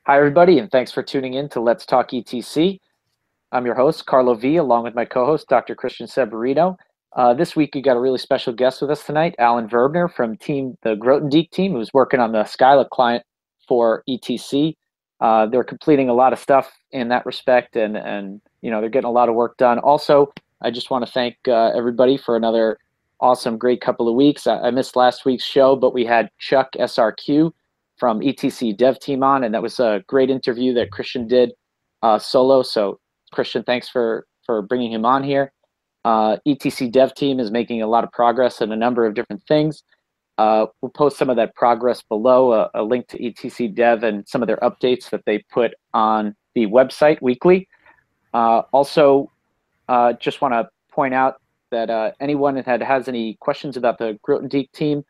Hi, everybody, and thanks for tuning in to Let's Talk ETC. I'm your host, Carlo V, along with my co-host, Dr. Christian Severino. This week, we got a really special guest with us tonight, Alan Verbner from the Grothendieck team, who's working on the Scala client for ETC. They're completing a lot of stuff in that respect, and they're getting a lot of work done. Also, I just want to thank everybody for another awesome, great couple of weeks. I missed last week's show, but we had Chuck SRQ from ETC Dev Team on, and that was a great interview that Christian did solo. So Christian, thanks for bringing him on here. ETC Dev Team is making a lot of progress in a number of different things. We'll post some of that progress below, a link to ETC Dev and some of their updates that they put on the website weekly. Also, just want to point out that anyone that has any questions about the Grothendieck team,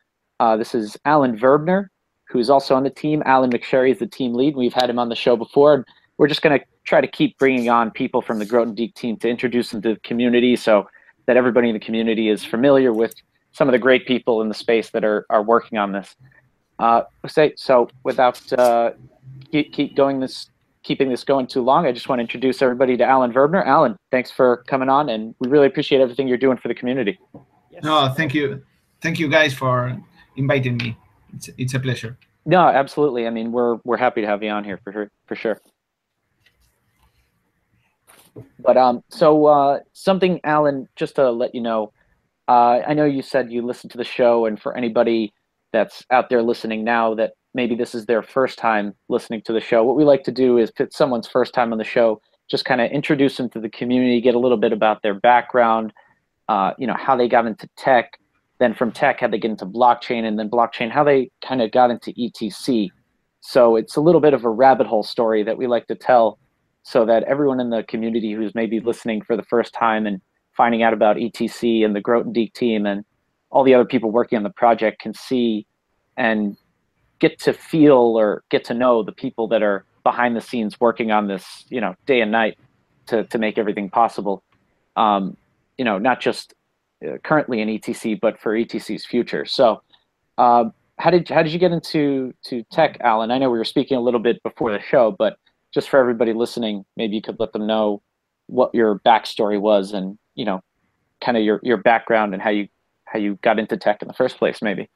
this is Alan Verbner, who's also on the team. Alan McSherry is the team lead. We've had him on the show before. And we're just going to try to keep bringing on people from the Grothendieck team to introduce them to the community so that everybody in the community is familiar with some of the great people in the space that are working on this. So without keeping this going too long, I just want to introduce everybody to Alan Verbner. Alan, thanks for coming on, and we really appreciate everything you're doing for the community. Yes. No, thank you. Thank you guys for inviting me. It's a pleasure. No, absolutely. I mean, we're happy to have you on here for sure. But something, Alan, just to let you know, I know you said you listened to the show, and for anybody that's out there listening now that maybe this is their first time listening to the show, what we like to do is, if it's someone's first time on the show, just kind of introduce them to the community, get a little bit about their background, how they got into tech. Then from tech, how they get into blockchain, and then blockchain, how they kind of got into ETC. So it's a little bit of a rabbit hole story that we like to tell so that everyone in the community who's maybe listening for the first time and finding out about ETC and the Grothendieck team and all the other people working on the project can see and get to feel or get to know the people that are behind the scenes working on this, day and night to make everything possible. Not just currently in ETC, but for ETC's future. So how did you get into tech, Alan? I know we were speaking a little bit before the show, but just for everybody listening, maybe you could let them know what your backstory was and, kind of your background and how you got into tech in the first place, maybe.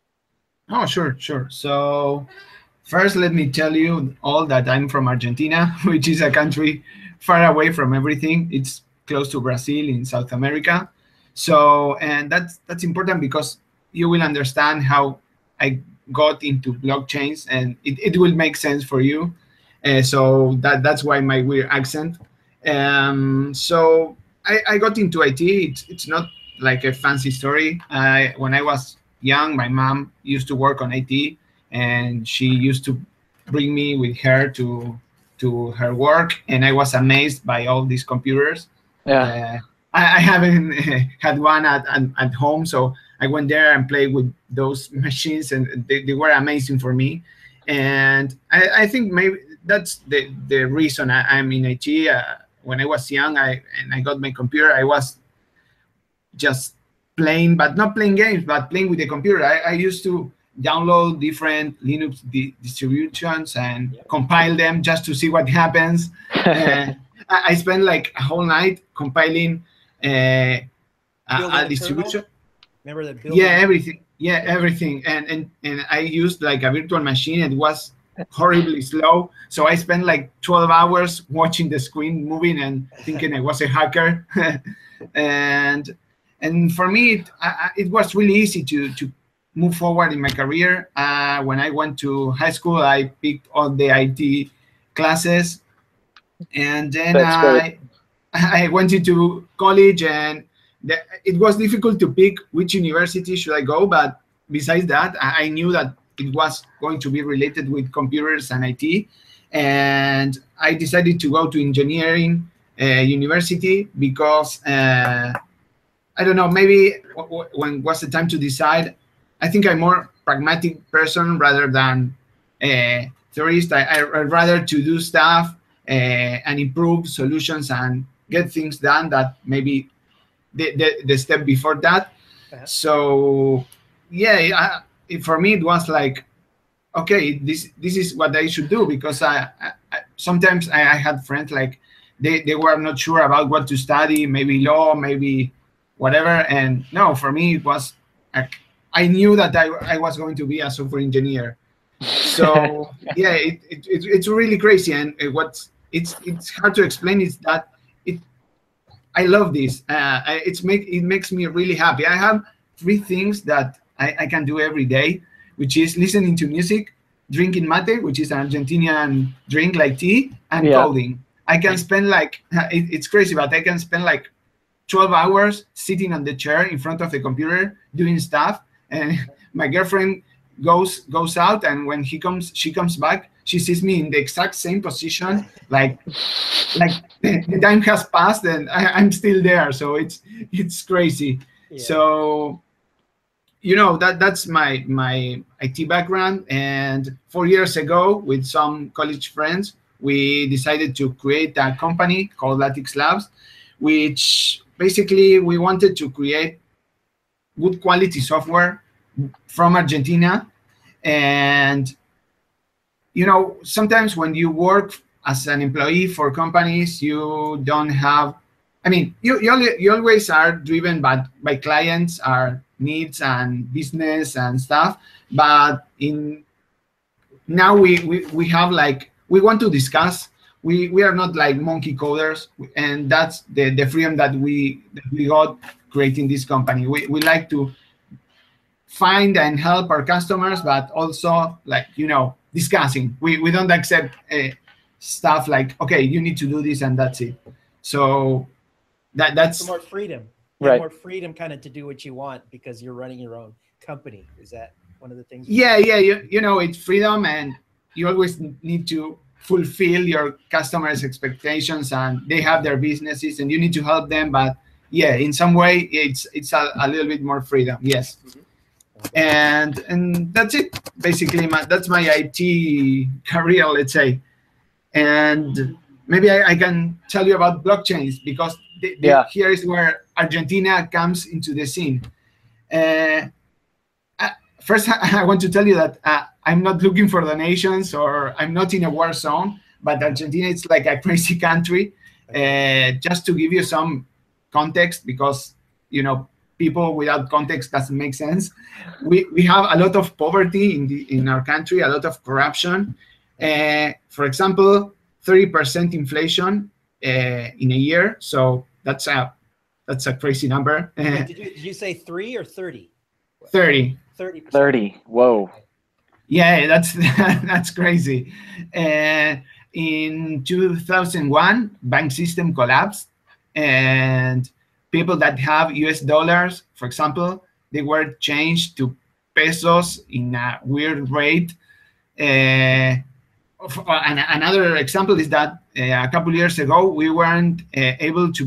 Oh, sure. So first, let me tell you all that I'm from Argentina, which is a country far away from everything. It's close to Brazil in South America. So, and that's important because you will understand how I got into blockchains, and it will make sense for you. So that's why my weird accent. So I got into IT. It's not like a fancy story. When I was young, my mom used to work on IT, and she used to bring me with her to her work, and I was amazed by all these computers. Yeah. I haven't had one at home, so I went there and played with those machines, and they were amazing for me. And I think maybe that's the reason I'm in IT. When I was young, I got my computer, I was just playing, but not playing games, but playing with the computer. I used to download different Linux distributions and compile them just to see what happens. I spent like a whole night compiling a distribution. Remember that? Everything. And I used like a virtual machine. It was horribly slow, so I spent like 12 hours watching the screen moving and thinking I was a hacker. and for me, it was really easy to move forward in my career. When I went to high school, I picked all the IT classes, and then I went into college, and it was difficult to pick which university should I go. But besides that, I knew that it was going to be related with computers and IT. And I decided to go to engineering university because, I don't know, maybe when was the time to decide, I think I'm more pragmatic person rather than theorist. I'd rather to do stuff and improve solutions and get things done that maybe the step before that. So for me it was like, okay, this is what I should do, because sometimes I had friends like they were not sure about what to study, maybe law, maybe whatever. And no, for me it was like, I knew that I was going to be a software engineer. So yeah, it's really crazy. And it's hard to explain is that it I love this. It makes me really happy. I have three things that I can do every day, which is listening to music, drinking mate, which is an Argentinian drink like tea, and Yeah. coding. I can spend like it's crazy, but I can spend like 12 hours sitting on the chair in front of the computer doing stuff. And my girlfriend goes out, and when she comes back, she sees me in the exact same position, like the time has passed and I'm still there. So it's crazy. Yeah. So that's my IT background. And 4 years ago, with some college friends, we decided to create a company called Latix Labs, which basically we wanted to create good quality software from Argentina. And sometimes when you work as an employee for companies, you don't have, I mean, you always are driven by clients, our needs and business and stuff. But now we have like, we want to discuss. We are not like monkey coders, and that's the freedom that we got creating this company. We like to find and help our customers, but also like discussing. We don't accept stuff like, okay, you need to do this and that's it. So that's some more freedom. You Right. have more freedom kind of to do what you want because you're running your own company. Is that one of the things? Yeah, it's freedom, and you always need to fulfill your customers' expectations, and they have their businesses and you need to help them. But yeah, in some way it's a little bit more freedom. Yes. And that's it basically. That's my IT career, let's say. And maybe I can tell you about blockchains, because here is where Argentina comes into the scene. First, I want to tell you that I'm not looking for donations, or I'm not in a war zone, but Argentina is like a crazy country. Just to give you some context, because people without context doesn't make sense. We have a lot of poverty in our country, a lot of corruption. For example, 30% inflation in a year. So that's a crazy number. Wait, did you say 3 or 30? 30. 30%. 30. Whoa. Yeah, that's crazy. In 2001, bank system collapsed, and people that have US dollars, for example, they were changed to pesos in a weird rate. Another example is that a couple years ago, we weren't able to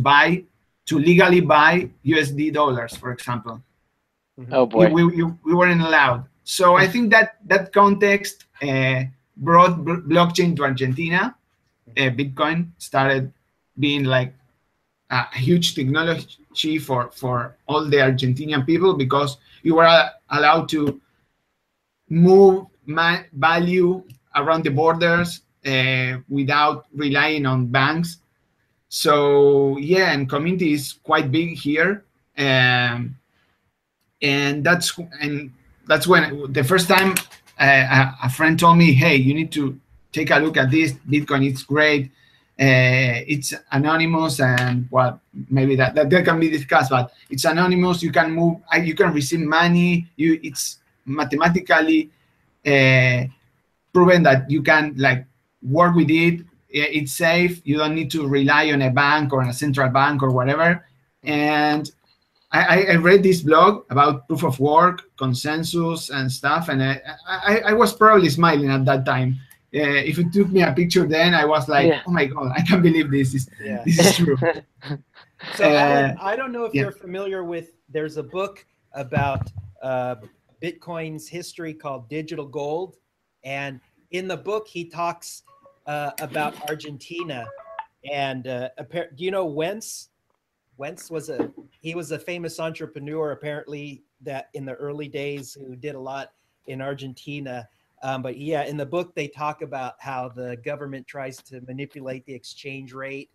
legally buy USD dollars, for example. Oh boy. We weren't allowed. So I think that context brought blockchain to Argentina. Bitcoin started being like a huge technology for all the Argentinian people, because you were allowed to move value around the borders without relying on banks. So yeah, and community is quite big here. And that's when the first time a friend told me, hey, you need to take a look at this Bitcoin. It's great. It's anonymous, and well, maybe that can be discussed, but it's anonymous. You can move, you can receive money. It's mathematically proven that you can like work with it. It's safe. You don't need to rely on a bank or on a central bank or whatever. And I read this blog about proof of work, consensus, and stuff, and I was probably smiling at that time. If you took me a picture then, I was like, oh my God, I can't believe this is true. So Alan, I don't know if you're familiar with, there's a book about Bitcoin's history called Digital Gold. And in the book, he talks about Argentina. And do you know Wentz? Wentz was a famous entrepreneur, apparently, that in the early days, who did a lot in Argentina. But yeah, in the book, they talk about how the government tries to manipulate the exchange rate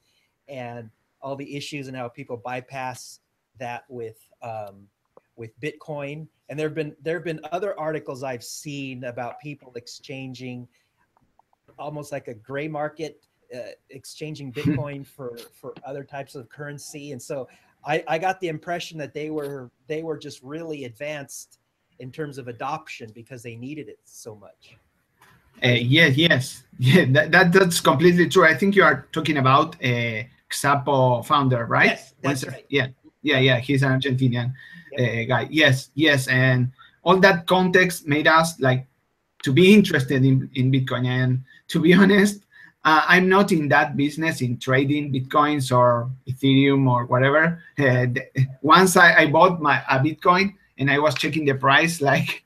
and all the issues and how people bypass that with Bitcoin. And there have been other articles I've seen about people exchanging almost like a gray market, exchanging Bitcoin for other types of currency. And so I got the impression that they were just really advanced in terms of adoption because they needed it so much. Yes. Yeah, that's completely true. I think you are talking about Xapo founder, right? Yes, that's right. Yeah. He's an Argentinian guy. Yes. And all that context made us like to be interested in Bitcoin. And to be honest, I'm not in that business in trading Bitcoins or Ethereum or whatever. Once I bought a Bitcoin and I was checking the price like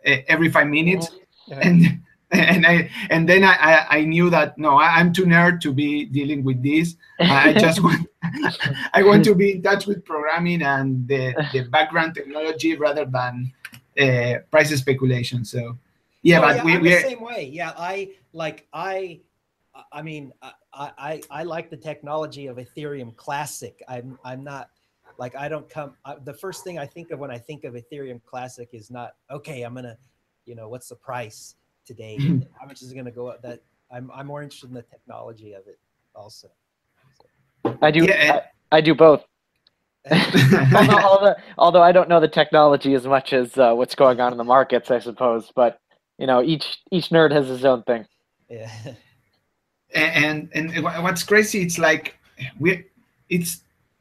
every 5 minutes, and then I knew that no, I'm too nerd to be dealing with this. I just want to be in touch with programming and the background technology rather than price speculation. So yeah, but I'm the same way. Yeah, I like the technology of Ethereum Classic. I'm not like I don't come. The first thing I think of when I think of Ethereum Classic is not okay. I'm gonna, what's the price today? And how much is it gonna go up? That I'm more interested in the technology of it also. I do. Yeah. I do both. although I don't know the technology as much as what's going on in the markets, I suppose. But each nerd has his own thing. Yeah. And what's crazy, it's like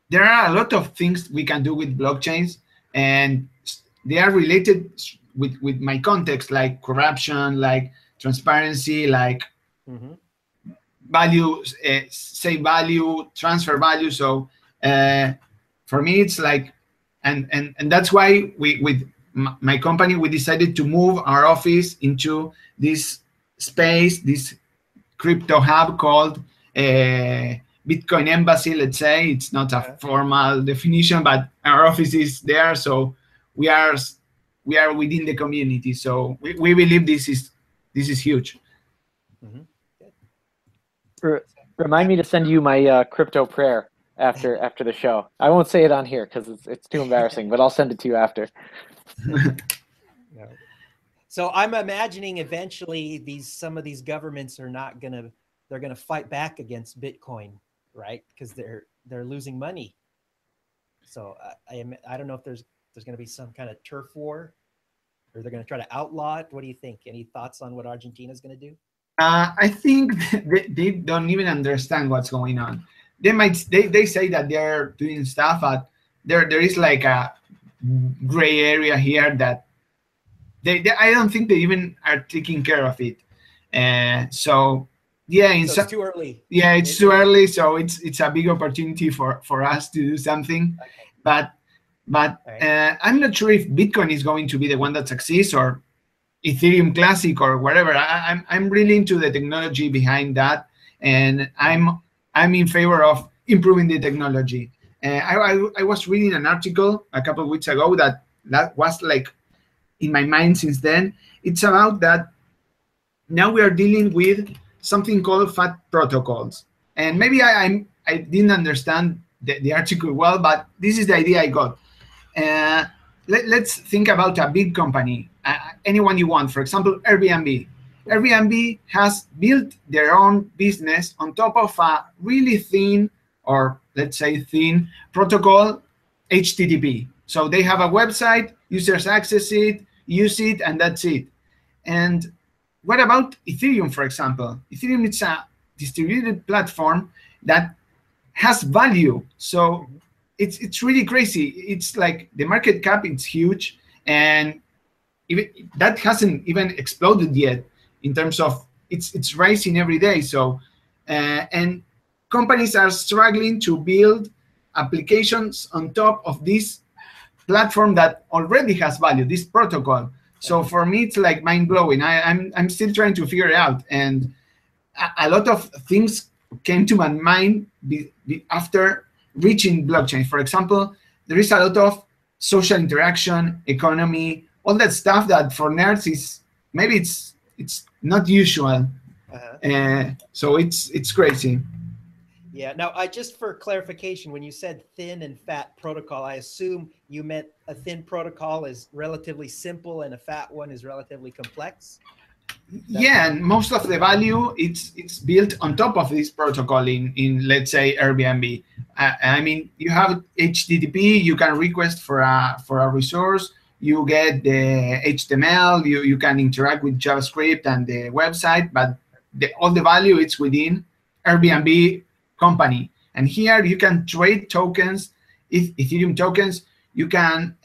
there are a lot of things we can do with blockchains, and they are related with my context, like corruption, like transparency, like value, save value, transfer value. So for me, it's like, and that's why with my company, we decided to move our office into this space, this crypto hub called Bitcoin Embassy. Let's say it's not a formal definition, but our office is there, so we are within the community. So we believe this is huge. Remind me to send you my crypto prayer after the show. I won't say it on here because it's too embarrassing, but I'll send it to you after. So I'm imagining eventually some of these governments are they're gonna fight back against Bitcoin, right? Because they're losing money. So I don't know if there's going to be some kind of turf war, or they're going to try to outlaw it. What do you think? Any thoughts on what Argentina is going to do? I think they don't even understand what's going on. They say that they're doing stuff, but there is like a gray area here that I don't think they even are taking care of it. So yeah, so it's too early. Yeah, it's too early. So it's a big opportunity for us to do something. Okay. But I'm not sure if Bitcoin is going to be the one that succeeds, or Ethereum Classic, or whatever. I'm really into the technology behind that, and I'm in favor of improving the technology. I was reading an article a couple of weeks ago that was like in my mind since then. It's about that now we are dealing with something called fat protocols, and maybe I didn't understand the article well, but this is the idea I got. Let's think about a big company, anyone you want. For example, Airbnb. Airbnb has built their own business on top of a really thin, or let's say thin, protocol, HTTP. So they have a website, users access it, use it, and that's it. And what about Ethereum, for example? Ethereum is a distributed platform that has value. So it's really crazy. It's like the market cap, it's huge, and that hasn't even exploded yet in terms of it's rising every day. So and companies are struggling to build applications on top of this platform that already has value, this protocol. So for me, it's like mind-blowing. I'm still trying to figure it out, and a lot of things came to my mind after reaching blockchain. For example, there is a lot of social interaction, economy, all that stuff that for nerds is maybe it's not usual. So it's crazy. Yeah. Now, just for clarification, when you said thin and fat protocol, I assume you meant a thin protocol is relatively simple and a fat one is relatively complex? Yeah, and most of the value it's built on top of this protocol in let's say Airbnb. I mean, you have HTTP, you can request for a resource, you get the HTML, you can interact with JavaScript and the website, but all the value it's within Airbnb company. And here you can trade tokens, Ethereum tokens. You can,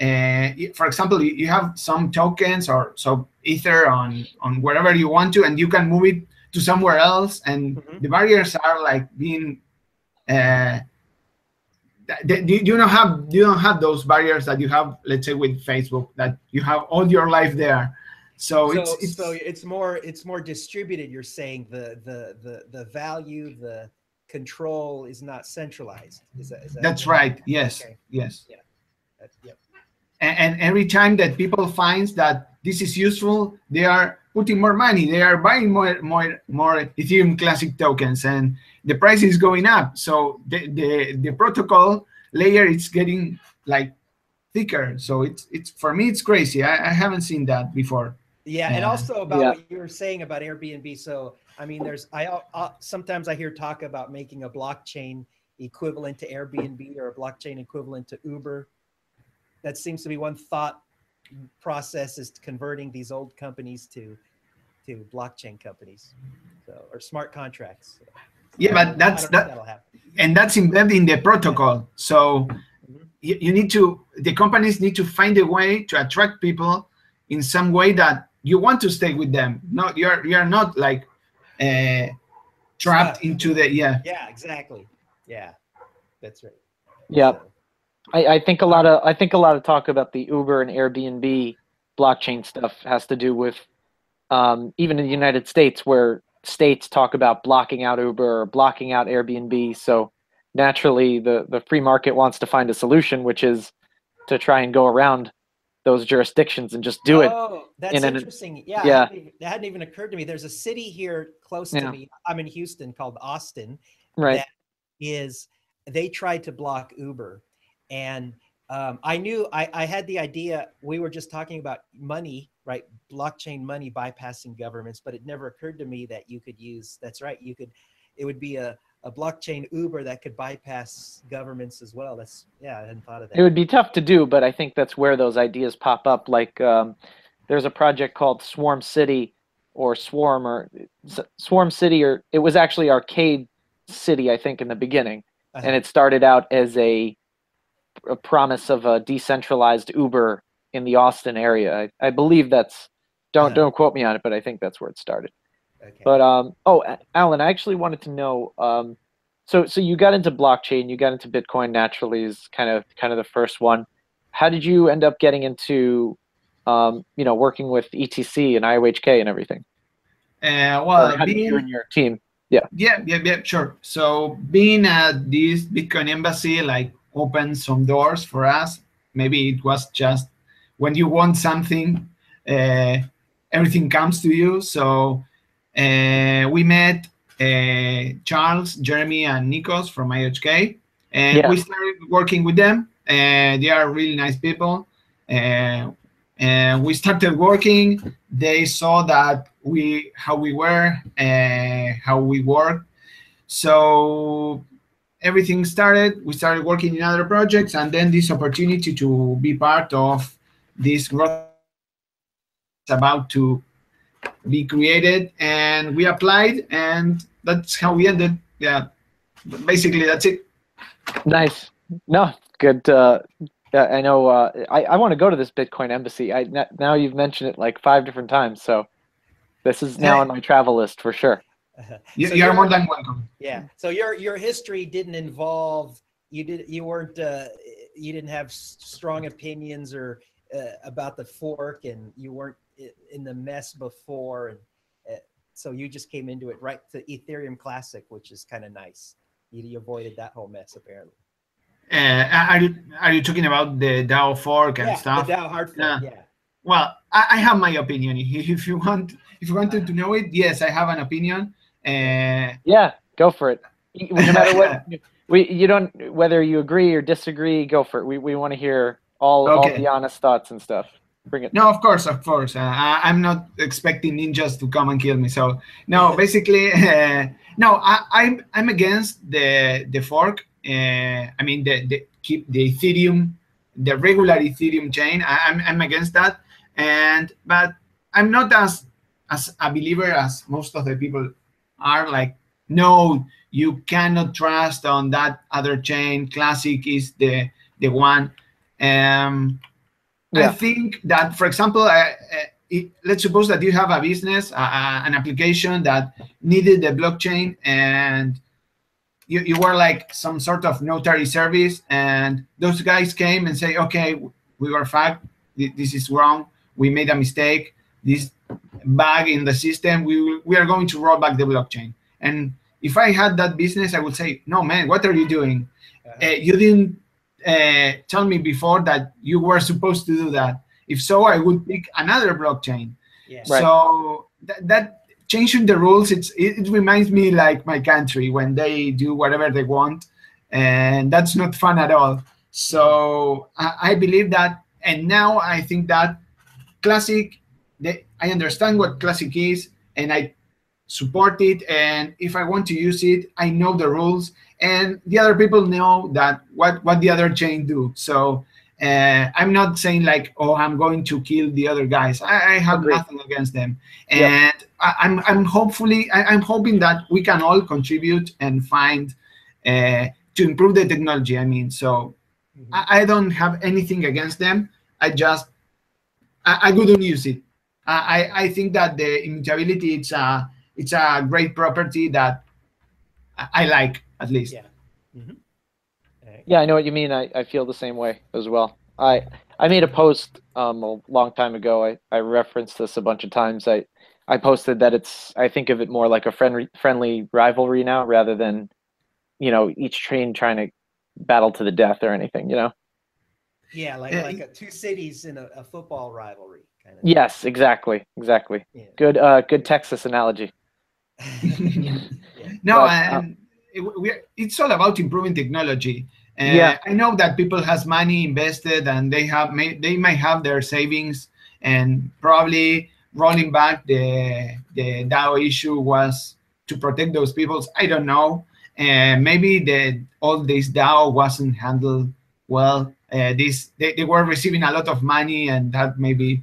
for example, you have some tokens or so Ether on wherever you want to, and you can move it to somewhere else. And the barriers are like being, you don't have those barriers that you have, let's say, with Facebook, that you have all your life there. So it's more distributed. You're saying the value, the control is not centralized. Is that that's right? Yes. Okay. Yes. Yeah. Yep. And every time that people finds that this is useful, they are putting more money. They are buying more Ethereum Classic tokens, and the price is going up. So the protocol layer is getting like thicker. So it's for me it's crazy. I haven't seen that before. Yeah, and also about what you were saying about Airbnb. So I mean, sometimes I hear talk about making a blockchain equivalent to Airbnb or a blockchain equivalent to Uber. That seems to be one thought process, is converting these old companies to blockchain companies, or smart contracts. Yeah, but that's embedded in the protocol. So you need the companies need to find a way to attract people in some way that you want to stay with them. No, you're not like trapped into the Yeah, exactly. Yeah, that's right. Yeah. I think a lot of talk about the Uber and Airbnb blockchain stuff has to do with even in the United States, where states talk about blocking out Uber or blocking out Airbnb. So naturally, the free market wants to find a solution, which is to try and go around those jurisdictions and just do it. Oh, that's interesting. Yeah, that hadn't even occurred to me. There's a city here close to me. I'm in Houston, called Austin. Right. They tried to block Uber. And I knew I had the idea. We were just talking about money, right? Blockchain money bypassing governments, but it never occurred to me that you could use. That's right. It would be a blockchain Uber that could bypass governments as well. I hadn't thought of that. It would be tough to do, but I think that's where those ideas pop up. Like there's a project called Swarm City, or Swarm City, or it was actually Arcade City, I think, in the beginning, and it started out as a promise of a decentralized Uber in the Austin area. I believe that's, don't quote me on it, but I think that's where it started. Okay. But Alan, I actually wanted to know, so you got into blockchain, you got into Bitcoin naturally, is kind of the first one. How did you end up getting into working with ETC and IOHK and everything? Well, how did you and your team? Yeah, sure. So being at this Bitcoin embassy opened some doors for us. Maybe it was just when you want something, everything comes to you. So we met Charles, Jeremy, and Nikos from IOHK, and we started working with them. They are really nice people. And we started working. They saw that how we were, how we work. So everything started. We started working in other projects, and then this opportunity to be part of this growth is about to be created, and we applied, and that's how we ended. Yeah, basically that's it. Nice. No, good. I know. I want to go to this Bitcoin embassy. Now you've mentioned it like 5 different times, so this is now on my travel list for sure. You're more than welcome. Yeah. So your history didn't involve you didn't have strong opinions or about the fork, and you weren't in the mess before, and so you just came into it right to Ethereum Classic, which is kind of nice. You avoided that whole mess apparently. Are you talking about the DAO fork and stuff? The DAO hard fork. Well, I have my opinion. If you wanted to know it, yes, I have an opinion. Yeah, go for it. No matter what, you don't, whether you agree or disagree, go for it. We want to hear all the honest thoughts and stuff. Bring it. No, of course. I'm not expecting ninjas to come and kill me. So no, basically, no. I'm against the fork. I mean the keep the Ethereum, the regular Ethereum chain. I'm against that. But I'm not as a believer as most of the people are. Like, no, you cannot trust on that other chain. Classic is the one. I think that, for example, let's suppose that you have a business, an application that needed the blockchain, and you were like some sort of notary service, and those guys came and say, okay, we were fact, this is wrong, we made a mistake, this bug in the system, we are going to roll back the blockchain. And if I had that business, I would say, no, man, what are you doing? You didn't tell me before that you were supposed to do that. If so, I would pick another blockchain. Yeah. So that changing the rules, it reminds me like my country when they do whatever they want, and that's not fun at all. So I believe that, and now I think that Classic, I understand what Classic is, and I support it, and if I want to use it, I know the rules, and the other people know that what the other chain do. So I'm not saying like, oh, I'm going to kill the other guys. I have nothing against them, and I'm hoping that we can all contribute and find to improve the technology. I mean, so I don't have anything against them. I wouldn't use it. I think that the immutability, it's a great property that I like, at least. Yeah. Yeah, I know what you mean. I feel the same way as well. I made a post a long time ago. I referenced this a bunch of times. I posted that I think of it more like a friendly rivalry now, rather than, each train trying to battle to the death or anything, Yeah, like two cities in a football rivalry kind of. Yes, exactly. Yeah. Good Texas analogy. No, and it's all about improving technology. I know that people has money invested, and they might have their savings, and probably rolling back the DAO issue was to protect those people. I don't know. Maybe all this DAO wasn't handled well. They were receiving a lot of money, and that maybe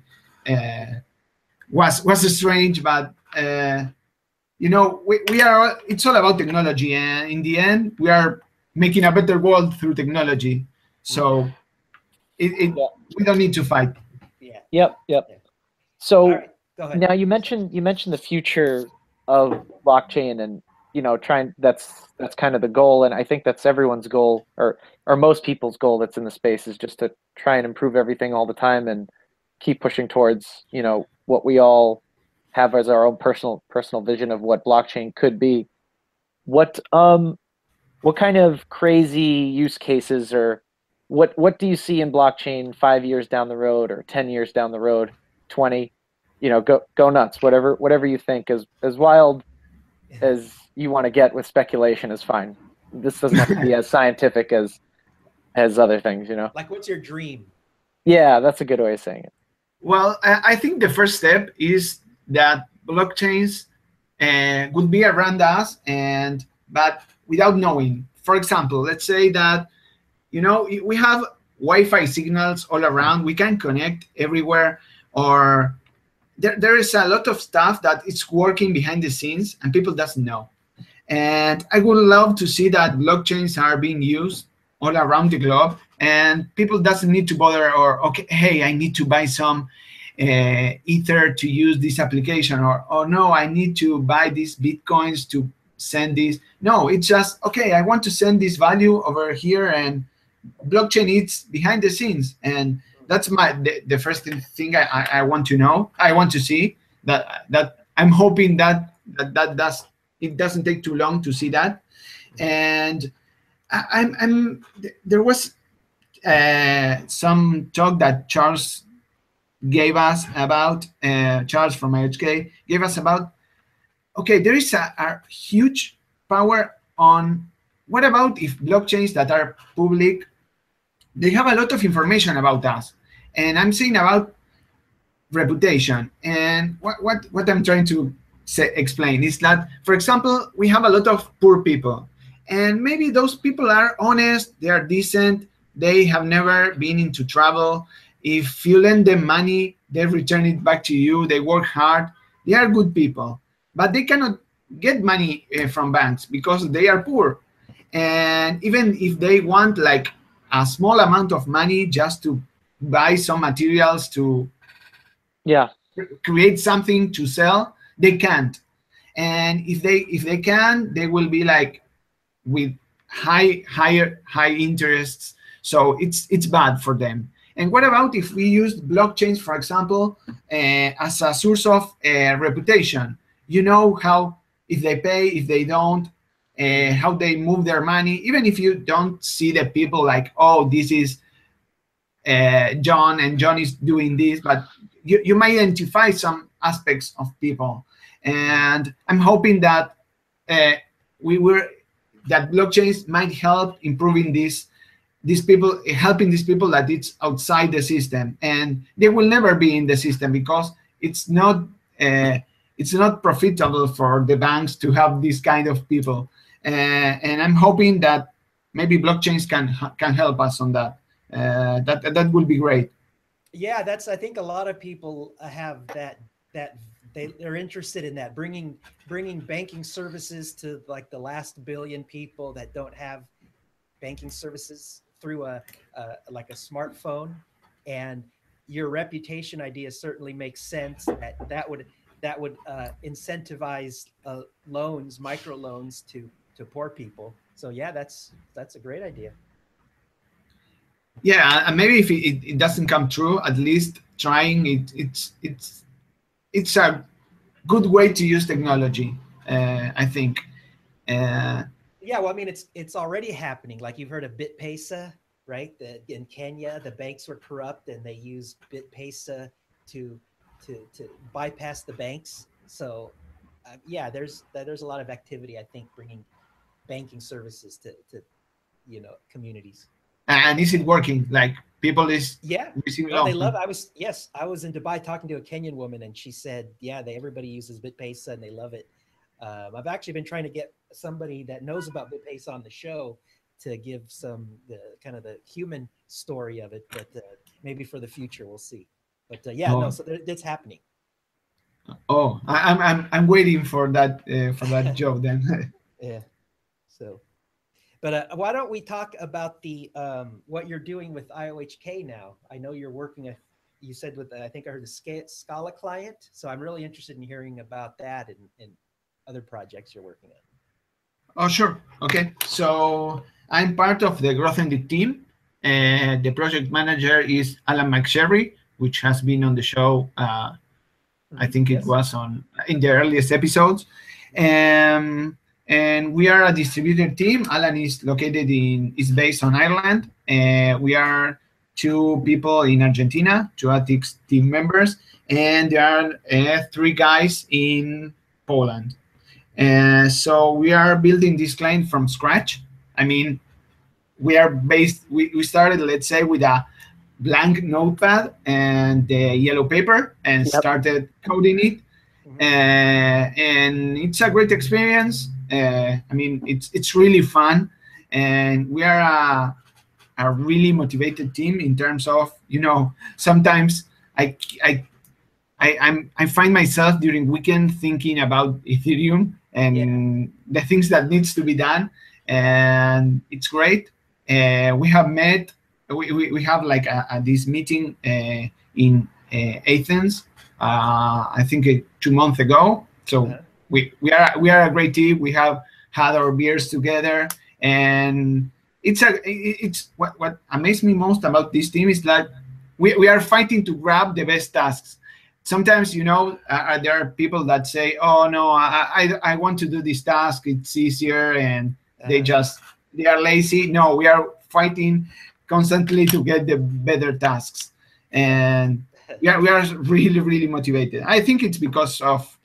was strange. But we are. It's all about technology, and in the end, we are making a better world through technology. So we don't need to fight. Yeah. Yep. So right, go ahead. Now you mentioned the future of blockchain, and that's kind of the goal, and I think that's everyone's goal, or most people's goal that's in the space, is just to try and improve everything all the time and keep pushing towards what we all have as our own personal vision of what blockchain could be. What kind of crazy use cases, or what do you see in blockchain 5 years down the road, or 10 years down the road, 20? Go nuts. Whatever you think, as wild as you want to get with speculation is fine. This doesn't have to be as scientific as other things, Like, what's your dream? Yeah, that's a good way of saying it. Well, I think the first step is that blockchains would be around us, but without knowing. For example, let's say that we have Wi-Fi signals all around. We can connect everywhere, or there is a lot of stuff that is working behind the scenes and people doesn't know. And I would love to see that blockchains are being used all around the globe, and people doesn't need to bother, or, okay, hey, I need to buy some Ether to use this application, or no, I need to buy these Bitcoins to send this. No, it's just, okay, I want to send this value over here, and blockchain is behind the scenes. And that's the first thing I want to know. I want to see that I'm hoping that it doesn't take too long to see that. And there was some talk that Charles gave us about Charles from IHK gave us about, okay, there is a huge power on what about if blockchains that are public, they have a lot of information about us. And I'm saying about reputation. And what I'm trying to explain is that, for example, we have a lot of poor people. And maybe those people are honest, they are decent, they have never been into trouble. If you lend them money, they return it back to you, they work hard, they are good people. But they cannot get money from banks because they are poor. And even if they want like a small amount of money just to buy some materials to create something to sell, they can't. And if they can, they will be like with high interests. So it's bad for them. And what about if we use blockchains, for example, as a source of reputation? You know how if they pay, if they don't, how they move their money. Even if you don't see the people like, oh, this is John and John is doing this, but you might identify some aspects of people. And I'm hoping that that blockchains might help improving these people, helping these people that it's outside the system, and they will never be in the system because it's not profitable for the banks to have this kind of people. And I'm hoping that maybe blockchains can help us on that. That would be great. Yeah, I think a lot of people have that they're interested in that, bringing banking services to like the last billion people that don't have banking services through like a smartphone. And your reputation idea certainly makes sense. That would incentivize loans, microloans to poor people. So yeah, that's a great idea. Yeah, and maybe if it doesn't come true, at least trying it's a good way to use technology, I think. Yeah, well, I mean, it's already happening. Like you've heard of BitPesa, right? In Kenya, the banks were corrupt and they used BitPesa to bypass the banks. So yeah, there's a lot of activity, I think, bringing banking services to communities. And is it working? Like people is receiving loans? They love it. I was in Dubai talking to a Kenyan woman, and she said, yeah, everybody uses BitPesa and they love it. I've actually been trying to get somebody that knows about BitPesa on the show to give the human story of it, but maybe for the future we'll see. But so it's happening. Oh, I'm waiting for that job then. Yeah. So. But why don't we talk about the what you're doing with IOHK now? I know you're working, you said with, I think I heard the Scala client. So I'm really interested in hearing about that and other projects you're working on. Oh, sure. Okay. So I'm part of the Growth Engine team. The project manager is Alan McSherry, which has been on the show. I think it was in the earliest episodes. And we are a distributed team. Alan is based on Ireland. We are 2 people in Argentina, 2 ATIX team members, and there are 3 guys in Poland. So we are building this client from scratch. I mean, we started, let's say, with a blank notepad and the yellow paper and started coding it. And it's a great experience. I mean, it's really fun, and we are a really motivated team in terms of, sometimes I find myself during weekend thinking about Ethereum and the things that needs to be done, and it's great. We have met. We have like this meeting in Athens. I think 2 months ago. So we are a great team. We have had our beers together, and it's what amazed me most about this team is that we are fighting to grab the best tasks. Sometimes there are people that say, oh no, I want to do this task, it's easier, and they are lazy. No, we are fighting constantly to get the better tasks. And we are really, really motivated. I think it's because of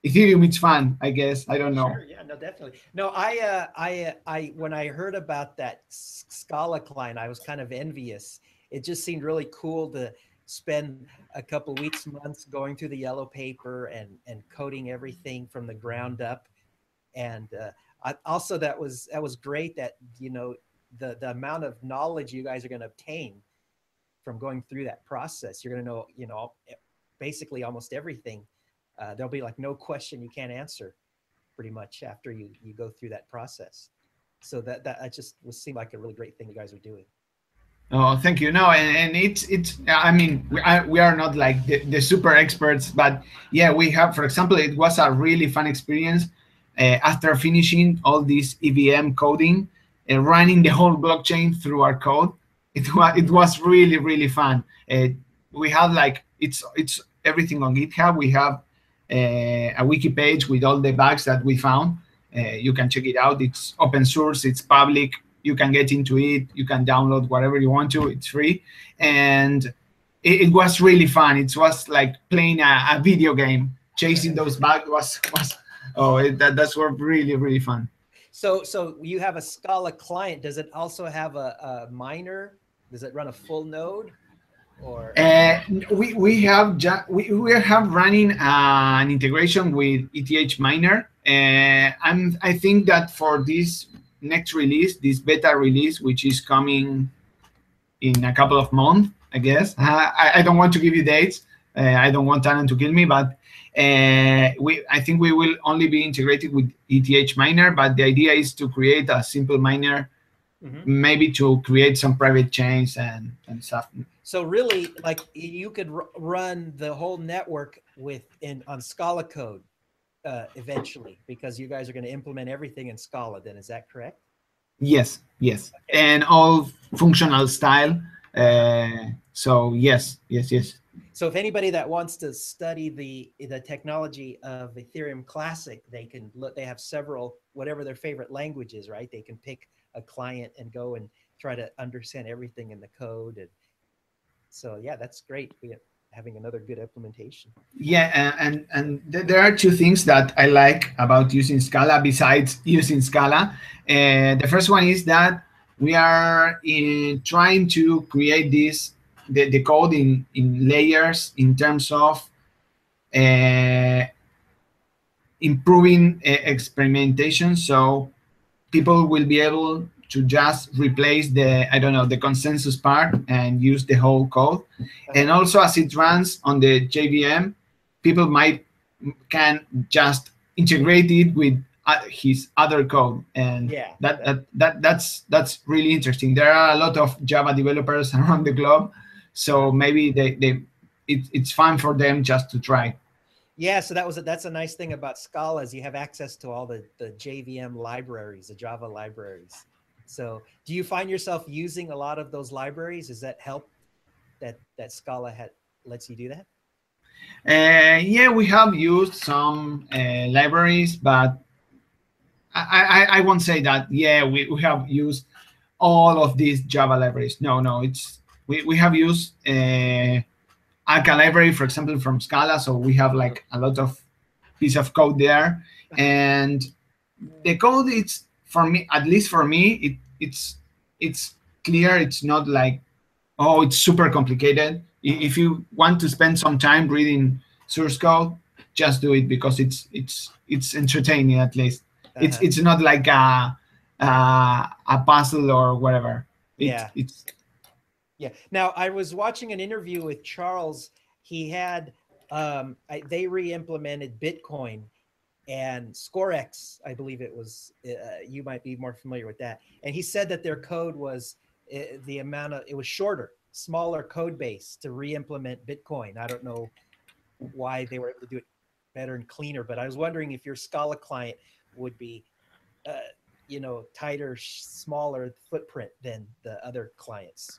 Ethereum. It's fun, I guess. I don't know. Sure, yeah, no, definitely. No, I when I heard about that Scala client, I was kind of envious. It just seemed really cool to spend a couple weeks, months going through the yellow paper and coding everything from the ground up. And also that was great that, you know, the amount of knowledge you guys are going to obtain from going through that process. You're going to know, you know, basically almost everything. There'll be like no question you can't answer pretty much after you go through that process. So that just seemed like a really great thing you guys are doing. Oh, thank you. No, and it's I mean, we are not like the super experts, but yeah, we have, for example, it was a really fun experience after finishing all this EVM coding and running the whole blockchain through our code. It was really, really fun. We have like it's everything on GitHub. We have a wiki page with all the bugs that we found. You can check it out. It's open source. It's public. You can get into it. You can download whatever you want to. It's free, and it was really fun. It was like playing a video game. Chasing those bugs that's really, really fun. So you have a Scala client. Does it also have a miner? Does it run a full node? Or we have running an integration with ETH miner, and I think that for this next release, this beta release, which is coming in a couple of months, I guess. I don't want to give you dates. I don't want Alan to kill me, but I think we will only be integrated with ETH miner. But the idea is to create a simple miner, maybe to create some private chains and stuff. So really, like you could run the whole network on Scala code eventually, because you guys are going to implement everything in Scala. Then is that correct? Yes, yes, okay. And all functional style. So yes. So if anybody that wants to study the technology of Ethereum Classic, they can look. They have several, whatever their favorite language is, right? They can pick a client and go and try to understand everything in the code. And so yeah, that's great. We are having another good implementation. Yeah, and there are two things that I like about using Scala besides using Scala. The first one is that we are trying to create the code in layers in terms of improving experimentation, so people will be able to just replace the consensus part and use the whole code. And also, as it runs on the JVM, people can just integrate it with his other code, and that's really interesting. There are a lot of Java developers around the globe, so maybe it's fun for them just to try. Yeah, so that's a nice thing about Scala is you have access to all the JVM libraries, the Java libraries. So do you find yourself using a lot of those libraries? Does that help that Scala lets you do that? Yeah, we have used some libraries, but I won't say that. Yeah, we have used all of these Java libraries. No, we have used Aka library, for example, from Scala. So we have like a lot of piece of code there, and the code, it's for me, at least for me, it's clear. It's not like, oh, it's super complicated. If you want to spend some time reading source code, just do it, because it's entertaining. At least it's not like a puzzle or whatever. Yeah. Now I was watching an interview with Charles. He had they re-implemented Bitcoin and Scorex, I believe it was. You might be more familiar with that. And he said that their code was it was shorter, smaller code base to re-implement Bitcoin. I don't know why they were able to do it better and cleaner, but I was wondering if your Scala client would be, tighter, smaller footprint than the other clients.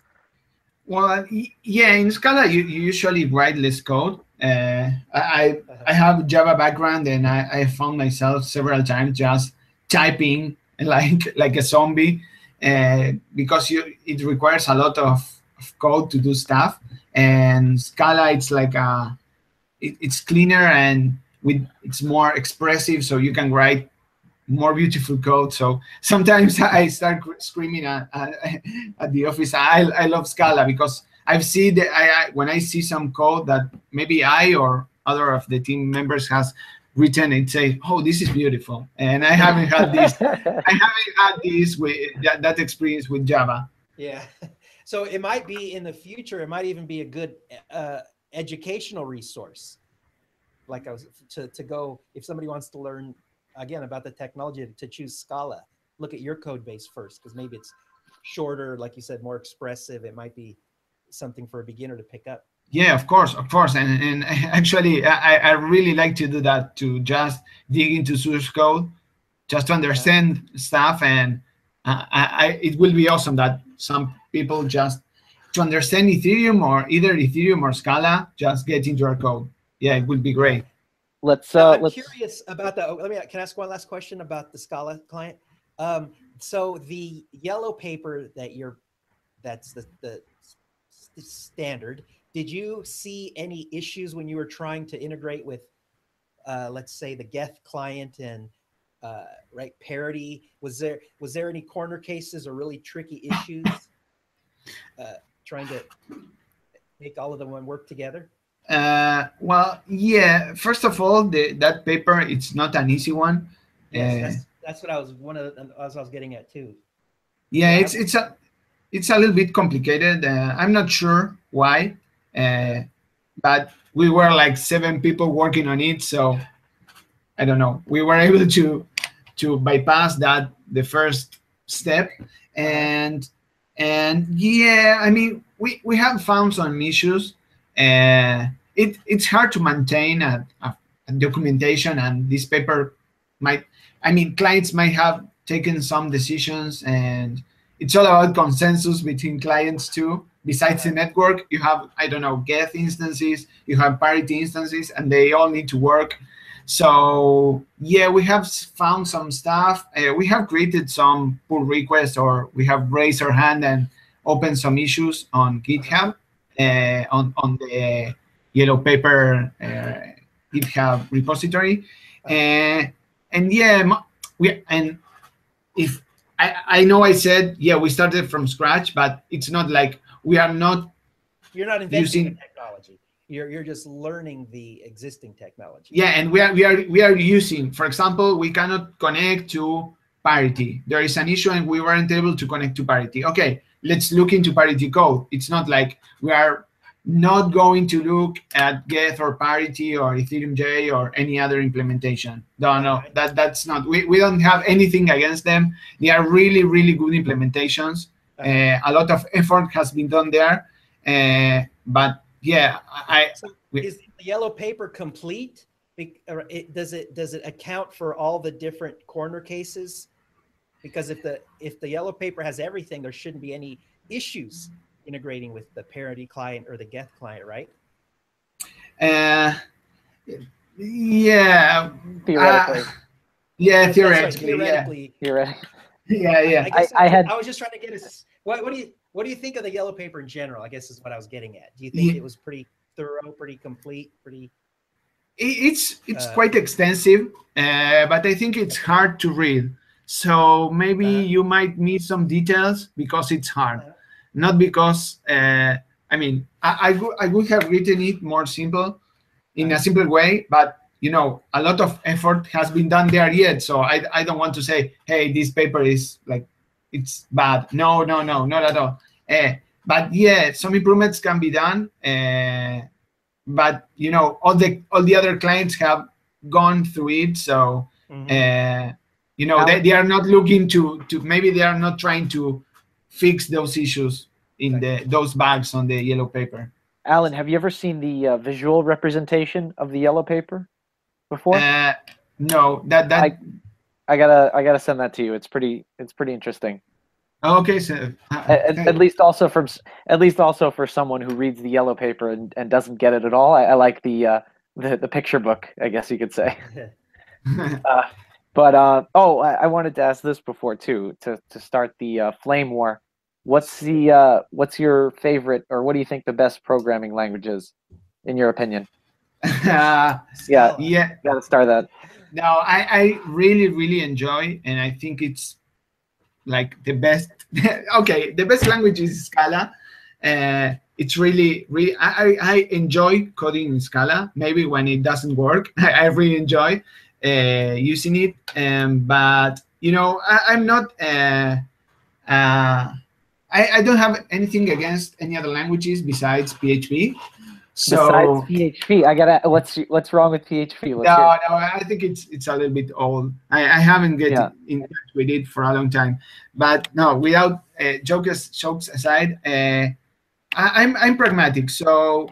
Well, yeah, in Scala, you usually write less code. I have Java background, and I found myself several times just typing like a zombie, because it requires a lot of code to do stuff. and Scala it's like it's cleaner and it's more expressive, so you can write more beautiful code. So sometimes I start screaming at the office. I love Scala because I've seen that when I see some code that maybe I or other of the team members has written, it say, "Oh, this is beautiful," and I haven't had this. I haven't had this with that experience with Java. Yeah, so it might be in the future. It might even be a good educational resource. Like I was to go if somebody wants to learn again about the technology to choose Scala, look at your code base first, because maybe it's shorter, like you said, more expressive. It might be something for a beginner to pick up. Yeah, of course. And actually, I really like to do that, to just dig into source code, just to understand stuff. And it will be awesome that some people just to understand Ethereum or either Ethereum or Scala, just get into our code. Yeah, it would be great. I'm curious about that. Can I ask one last question about the Scala client? So the yellow paper that's the standard. Did you see any issues when you were trying to integrate with, let's say, the Geth client and parity? Was there any corner cases or really tricky issues trying to make all of them work together? Well, yeah. First of all, that paper, it's not an easy one. Yes, that's what I was I was getting at too. Yeah, it's a little bit complicated. I'm not sure why, but we were like 7 people working on it, so I don't know. We were able to bypass the first step, and yeah, I mean, we have found some issues. It's hard to maintain a documentation, and this paper clients might have taken some decisions, and it's all about consensus between clients too. Besides the network, you have, I don't know, Geth instances, you have parity instances, and they all need to work. So yeah, we have found some stuff. We have created some pull requests, or we have raised our hand and opened some issues on GitHub, on the yellow paper GitHub repository. And yeah, if I know I said, yeah, we started from scratch, but it's not like you're not inventing the technology. You're just learning the existing technology. Yeah, and we are using, for example, we cannot connect to parity. There is an issue and we weren't able to connect to parity. Okay, let's look into parity code. It's not like we are not going to look at Geth or parity or Ethereum J or any other implementation. No, that's not. We don't have anything against them. They are really, really good implementations. A lot of effort has been done there, but yeah, is the yellow paper complete? Does it account for all the different corner cases? Because if the yellow paper has everything, there shouldn't be any issues integrating with the parity client or the Geth client, right? Yeah. Theoretically. Yeah, Right. theoretically. Yeah. I was just trying to get us. What do you think of the yellow paper in general? I guess is what I was getting at. Do you think it was pretty thorough, pretty complete, pretty? It's quite extensive, but I think it's hard to read. So maybe you might miss some details because it's hard, not because I would have written it more simple, in a simple way. But a lot of effort has been done there yet. So I don't want to say, hey, this paper is like, it's bad. No, not at all. But yeah, some improvements can be done. But all the other clients have gone through it. So they are not looking to maybe they are not trying to fix those issues in those bugs on the yellow paper. Alan, have you ever seen the visual representation of the yellow paper before? No, I gotta send that to you. It's pretty interesting. Okay, so at least also for someone who reads the yellow paper and doesn't get it at all. I like the picture book, I guess you could say. I wanted to ask this before too, to start the flame war. What's your favorite, or what do you think the best programming language is, in your opinion? Yeah, gotta start that. No, I really enjoy, and I think it's like the best. Okay, the best language is Scala. It's really I enjoy coding in Scala. Maybe when it doesn't work, I really enjoy using it. But you know, I'm not. I don't have anything against any other languages besides PHP. So besides PHP, I gotta. What's wrong with PHP? No, I think it's a little bit old. I haven't get in touch with it for a long time. But no, without jokes aside, I'm pragmatic. So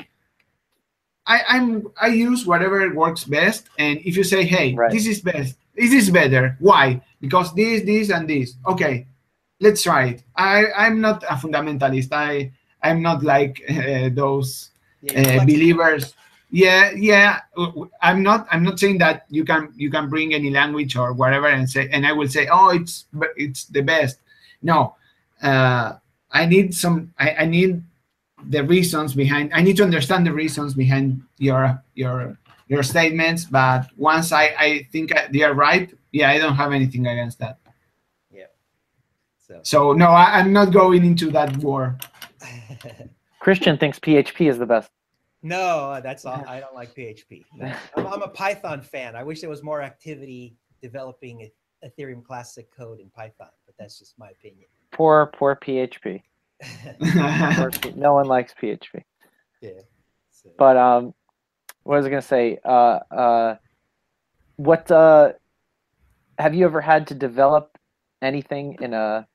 I use whatever works best. And if you say, hey, this is best, this is better. Why? Because this, and this. Okay, let's try it. I'm not a fundamentalist. I'm not like those believers. Yeah. I'm not saying that you can bring any language or whatever and I will say, oh, it's the best. No, I need I need the reasons behind. I need to understand the reasons behind your statements. But once I think they are right, I don't have anything against that. Yeah. So no, I'm not going into that war. Christian thinks PHP is the best. No, that's all. I don't like PHP. No. I'm a Python fan. I wish there was more activity developing Ethereum Classic code in Python, but that's just my opinion. Poor PHP. No one likes PHP. Yeah. But what was I gonna say? What have you ever had to develop anything in a?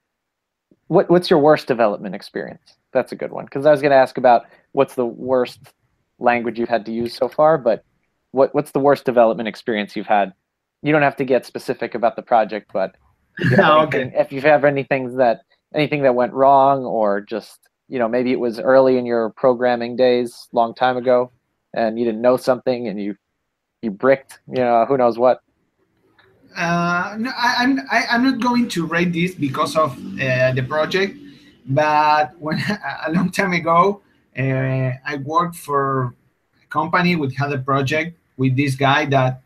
What's your worst development experience? That's a good one, because I was gonna ask about what's the worst language you've had to use so far, but what's the worst development experience you've had? You don't have to get specific about the project, but if you have anything that went wrong, or just, you know, maybe it was early in your programming days, long time ago, and you didn't know something and you bricked, you know, who knows what. No, I'm not going to rate this because of the project, but when a long time ago, I worked for a company which had a project with this guy that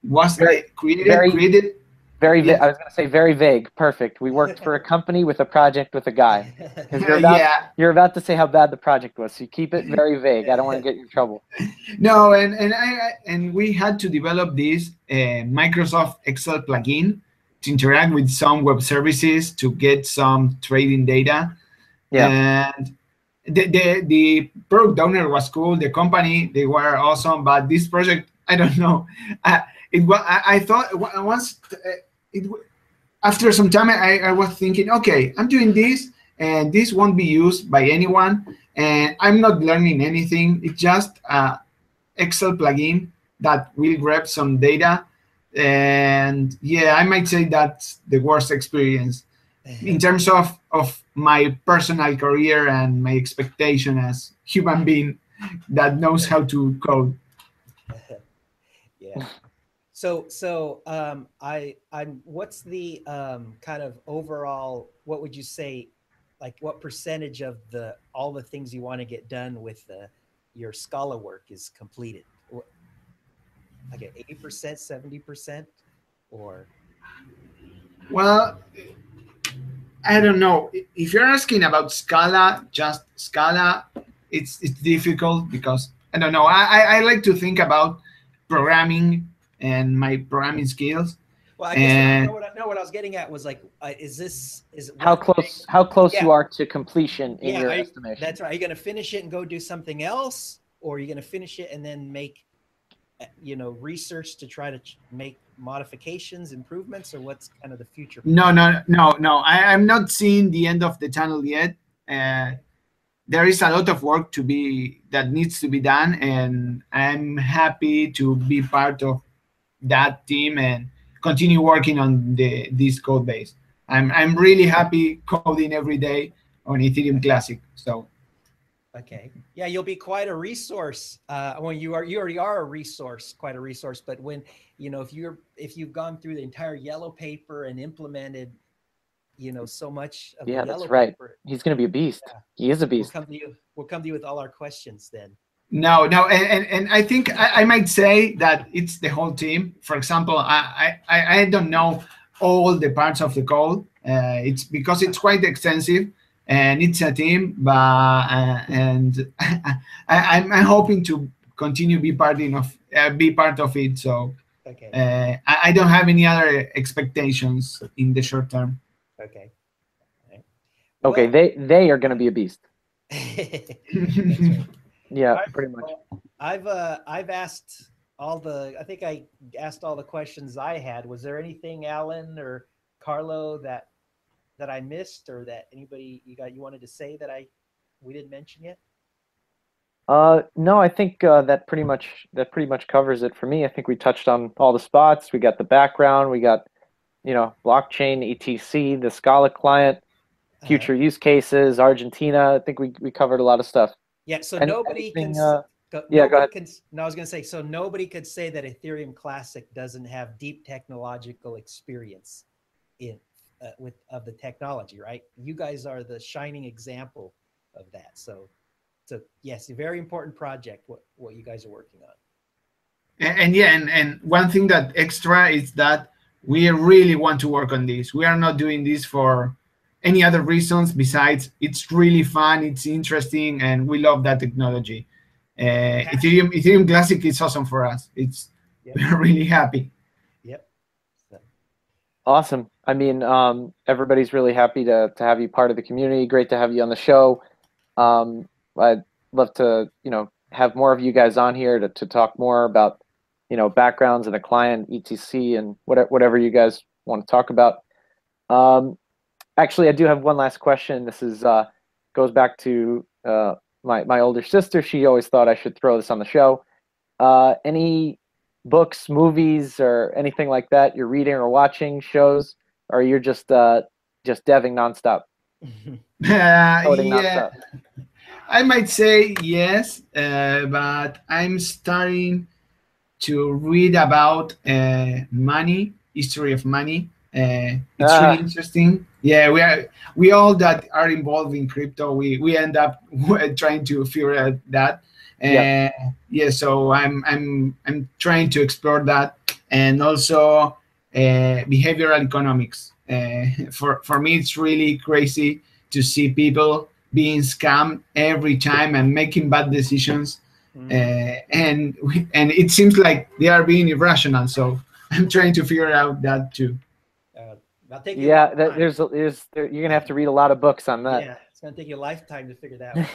was created. Very I was going to say very vague. Perfect. We worked for a company with a project with a guy. You're about to say how bad the project was, so you keep it very vague. I don't want to get you in trouble. No, and we had to develop this Microsoft Excel plugin to interact with some web services to get some trading data. Yeah. And the product owner was cool. The company, they were awesome. But this project, I don't know. I thought once after some time, I was thinking, okay, I'm doing this, and this won't be used by anyone, and I'm not learning anything. It's just an Excel plugin that will grab some data. And yeah, I might say that's the worst experience in terms of my personal career and my expectation as human being that knows how to code. Yeah. So I'm what's the kind of overall, what would you say, like what percentage of all the things you want to get done with your Scala work is completed? Like at 80%, 70%, or? Well, I don't know. If you're asking about Scala, just Scala, it's difficult because I don't know. I like to think about programming and my programming skills. Well, I guess what I was getting at was like, how close you are to completion in your estimation. That's right. Are you going to finish it and go do something else, or are you going to finish it and then make, research to try to make modifications, improvements, or what's kind of the future? No. I'm not seeing the end of the tunnel yet. There is a lot of work that needs to be done, and I'm happy to be part of that team and continue working on this code base. I'm really happy coding every day on Ethereum Classic. So. Okay. Yeah, you'll be quite a resource. When you already are a resource, quite a resource. But when if you've gone through the entire yellow paper and implemented you know, so much of Yeah, the yellow that's right. paper. He's going to be a beast. Yeah. He is a beast. We'll come to you with all our questions then. No, and I think I might say that it's the whole team. For example, I don't know all the parts of the code. It's because it's quite extensive, and it's a team. But and I'm hoping to continue be part of it. So Okay. I don't have any other expectations in the short term. Okay. Right. Okay, Well, they are going to be a beast. that's right. Yeah, Right, pretty much. well, I've asked I think I asked all the questions I had. Was there anything, Alan or Carlo, that I missed, or that anybody you wanted to say that we didn't mention yet? No, I think that pretty much covers it for me. I think we touched on all the spots. We got the background. We got, blockchain, ETC, the Scala client, future use cases, Argentina. I think we covered a lot of stuff. Yeah, so And nobody can. Yeah, go ahead. No, I was going to say, so nobody could say that Ethereum Classic doesn't have deep technological experience of the technology, right? You guys are the shining example of that. So yes, a very important project. What you guys are working on. And one thing that extra is that we really want to work on this. We are not doing this for any other reasons besides it's really fun, it's interesting, and we love that technology. Ethereum Classic is awesome for us. We're really happy. Yep. So. Awesome. I mean, everybody's really happy to have you part of the community. Great to have you on the show. I'd love to, have more of you guys on here to talk more about, backgrounds in the client, ETC, and whatever you guys want to talk about. Actually, I do have one last question. This is goes back to my older sister. She always thought I should throw this on the show. Any books, movies, or anything like that you're reading or watching, shows, or you're just deving nonstop? Yeah, nonstop. I might say yes, but I'm starting to read about money, history of money. It's really interesting. Yeah, we all that are involved in crypto, we end up trying to figure out that. So I'm trying to explore that, and also behavioral economics. For me, it's really crazy to see people being scammed every time and making bad decisions. And it seems like they are being irrational. So I'm trying to figure out that too. You're gonna have to read a lot of books on that. Yeah, it's gonna take you a lifetime to figure that out.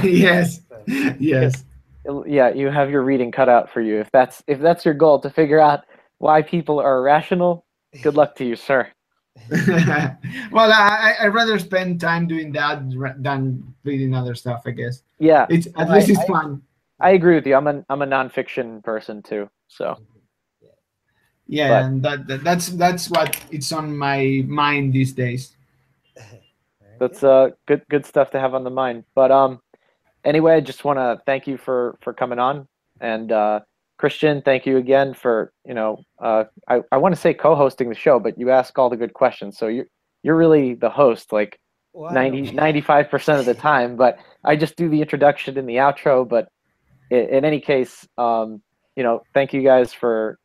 Yes. Yes. Yeah, you have your reading cut out for you. If that's your goal, to figure out why people are irrational, good luck to you, sir. Well, I'd rather spend time doing that than reading other stuff, I guess. Yeah, it's fun. I agree with you. I'm a nonfiction person too. So. Yeah, and that's what it's on my mind these days. That's good stuff to have on the mind. But anyway, I just want to thank you for coming on, and Christian, thank you again for I want to say co-hosting the show, but you ask all the good questions, so you're really the host, like 95% of the time. But I just do the introduction and the outro. But in any case, thank you guys for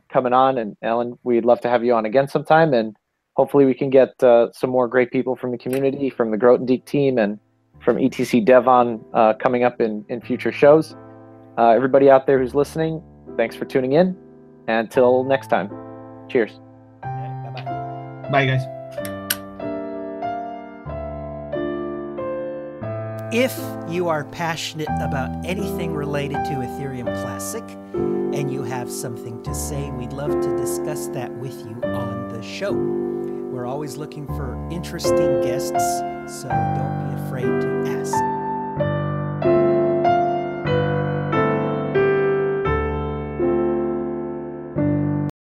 coming on, and Alan, we'd love to have you on again sometime, and hopefully we can get some more great people from the community, from the Grotendieck team, and from ETC Dev on coming up in future shows. Everybody out there who's listening, thanks for tuning in. Until next time, cheers. Bye-bye. Bye, guys. If you are passionate about anything related to Ethereum Classic and you have something to say, we'd love to discuss that with you on the show. We're always looking for interesting guests, so don't be afraid to ask.